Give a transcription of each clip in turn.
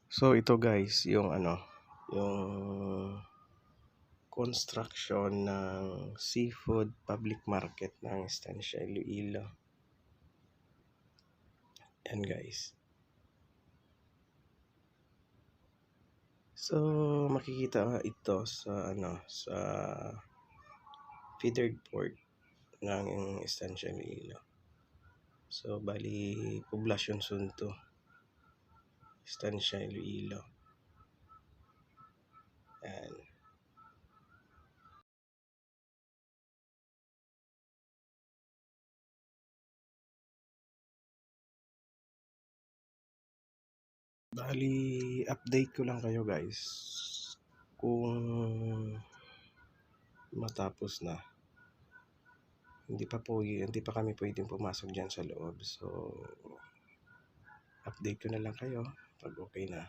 So ito guys, yung yung construction ng seafood public market ng Estancia Iloilo. Yan guys. So makikita ito sa sa feeder port ng Estancia Iloilo. So bali poblasyon Sunto, Estancia Iloilo. Yan. Bali update ko lang kayo guys kung matapos na. Hindi pa kami pwedeng pumasok diyan sa loob. So update ko na lang kayo pag okay na.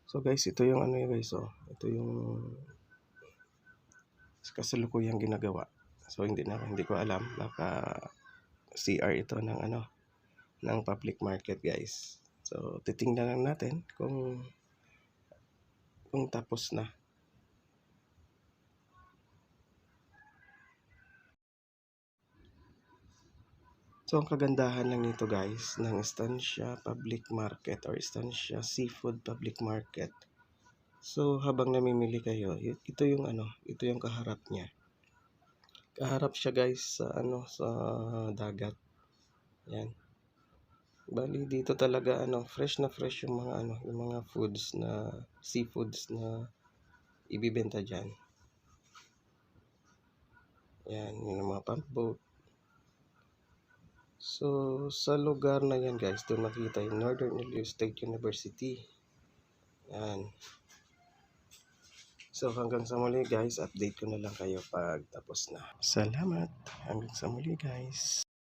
So guys, ito yung guys, ito yung kasalukuyang ginagawa. So hindi ko alam, baka CR ito ng ng public market guys. So titingnan lang natin kung tapos na. So ang kagandahan lang nito guys ng Estancia Public Market or Estancia Seafood Public Market. So habang namimili kayo, ito yung kaharap niya. Kaharap siya guys sa sa dagat. Yan. Bali dito talaga fresh yung mga yung mga foods na seafoods na ibibenta diyan. Yan, yung mga pump boat. So sa lugar na yan guys, doon makita yung Northern Iloilo State University. Yan. So hanggang sa muli guys, update ko na lang kayo pag tapos na. Salamat. Hanggang sa muli guys.